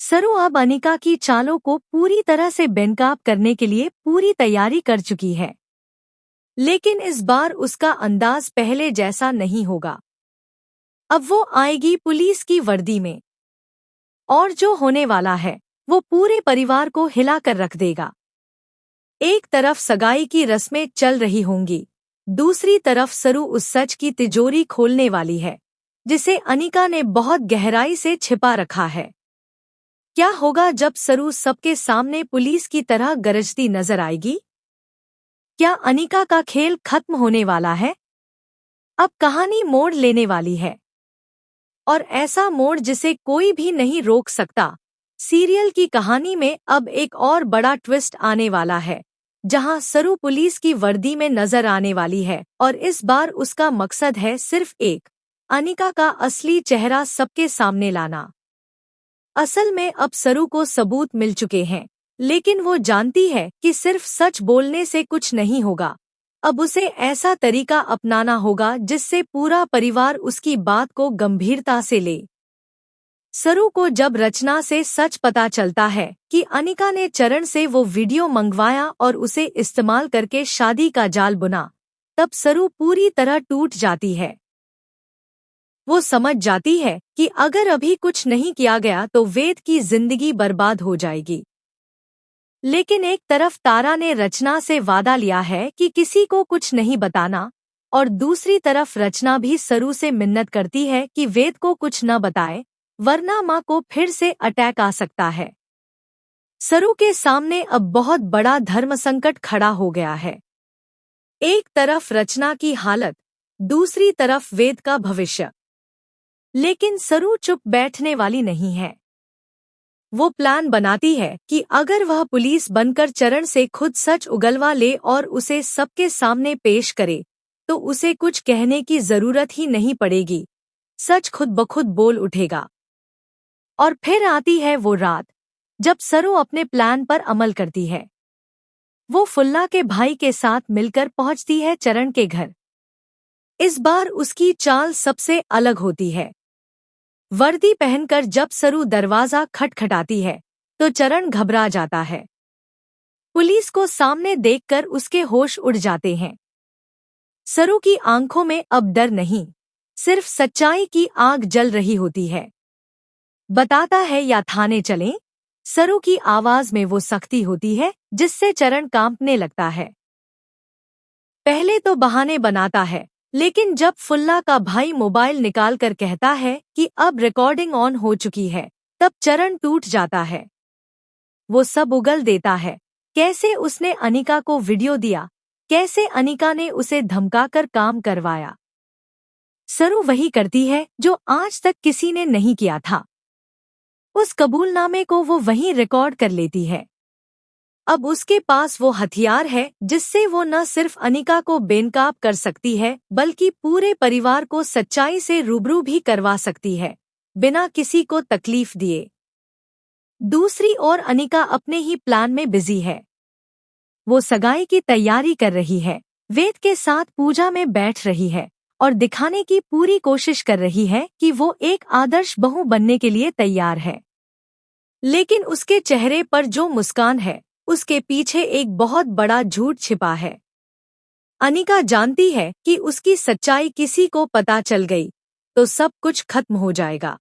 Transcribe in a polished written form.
सरू अब अनिका की चालों को पूरी तरह से बेनकाब करने के लिए पूरी तैयारी कर चुकी है। लेकिन इस बार उसका अंदाज पहले जैसा नहीं होगा। अब वो आएगी पुलिस की वर्दी में, और जो होने वाला है वो पूरे परिवार को हिला कर रख देगा। एक तरफ सगाई की रस्में चल रही होंगी, दूसरी तरफ सरू उस सच की तिजोरी खोलने वाली है जिसे अनिका ने बहुत गहराई से छिपा रखा है। क्या होगा जब सरू सबके सामने पुलिस की तरह गरजती नजर आएगी? क्या अनिका का खेल खत्म होने वाला है? अब कहानी मोड़ लेने वाली है, और ऐसा मोड़ जिसे कोई भी नहीं रोक सकता। सीरियल की कहानी में अब एक और बड़ा ट्विस्ट आने वाला है, जहां सरू पुलिस की वर्दी में नजर आने वाली है, और इस बार उसका मकसद है सिर्फ एक, अनिका का असली चेहरा सबके सामने लाना। असल में अब सरू को सबूत मिल चुके हैं, लेकिन वो जानती है कि सिर्फ सच बोलने से कुछ नहीं होगा। अब उसे ऐसा तरीका अपनाना होगा जिससे पूरा परिवार उसकी बात को गंभीरता से ले। सरू को जब रचना से सच पता चलता है कि अनिका ने चरण से वो वीडियो मंगवाया और उसे इस्तेमाल करके शादी का जाल बुना, तब सरू पूरी तरह टूट जाती है। वो समझ जाती है कि अगर अभी कुछ नहीं किया गया तो वेद की जिंदगी बर्बाद हो जाएगी। लेकिन एक तरफ तारा ने रचना से वादा लिया है कि किसी को कुछ नहीं बताना, और दूसरी तरफ रचना भी सरू से मिन्नत करती है कि वेद को कुछ न बताए, वरना माँ को फिर से अटैक आ सकता है। सरू के सामने अब बहुत बड़ा धर्म संकट खड़ा हो गया है। एक तरफ रचना की हालत, दूसरी तरफ वेद का भविष्य। लेकिन सरू चुप बैठने वाली नहीं है। वो प्लान बनाती है कि अगर वह पुलिस बनकर चरण से खुद सच उगलवा ले और उसे सबके सामने पेश करे, तो उसे कुछ कहने की जरूरत ही नहीं पड़ेगी। सच खुद ब खुद बोल उठेगा। और फिर आती है वो रात जब सरू अपने प्लान पर अमल करती है। वो फुल्ला के भाई के साथ मिलकर पहुंचती है चरण के घर। इस बार उसकी चाल सबसे अलग होती है। वर्दी पहनकर जब सरू दरवाजा खटखटाती है तो चरण घबरा जाता है। पुलिस को सामने देखकर उसके होश उड़ जाते हैं। सरू की आंखों में अब डर नहीं, सिर्फ सच्चाई की आग जल रही होती है। बताता है या थाने चलें? सरू की आवाज में वो सख्ती होती है जिससे चरण कांपने लगता है। पहले तो बहाने बनाता है, लेकिन जब फुल्ला का भाई मोबाइल निकालकर कहता है कि अब रिकॉर्डिंग ऑन हो चुकी है, तब चरण टूट जाता है। वो सब उगल देता है, कैसे उसने अनिका को वीडियो दिया, कैसे अनिका ने उसे धमकाकर काम करवाया। सरू वही करती है जो आज तक किसी ने नहीं किया था। उस कबूलनामे को वो वहीं रिकॉर्ड कर लेती है। अब उसके पास वो हथियार है जिससे वो न सिर्फ अनिका को बेनकाब कर सकती है, बल्कि पूरे परिवार को सच्चाई से रूबरू भी करवा सकती है, बिना किसी को तकलीफ दिए। दूसरी ओर अनिका अपने ही प्लान में बिजी है। वो सगाई की तैयारी कर रही है, वेद के साथ पूजा में बैठ रही है, और दिखाने की पूरी कोशिश कर रही है कि वो एक आदर्श बहू बनने के लिए तैयार है। लेकिन उसके चेहरे पर जो मुस्कान है, उसके पीछे एक बहुत बड़ा झूठ छिपा है। अनिका जानती है कि उसकी सच्चाई किसी को पता चल गई तो सब कुछ खत्म हो जाएगा।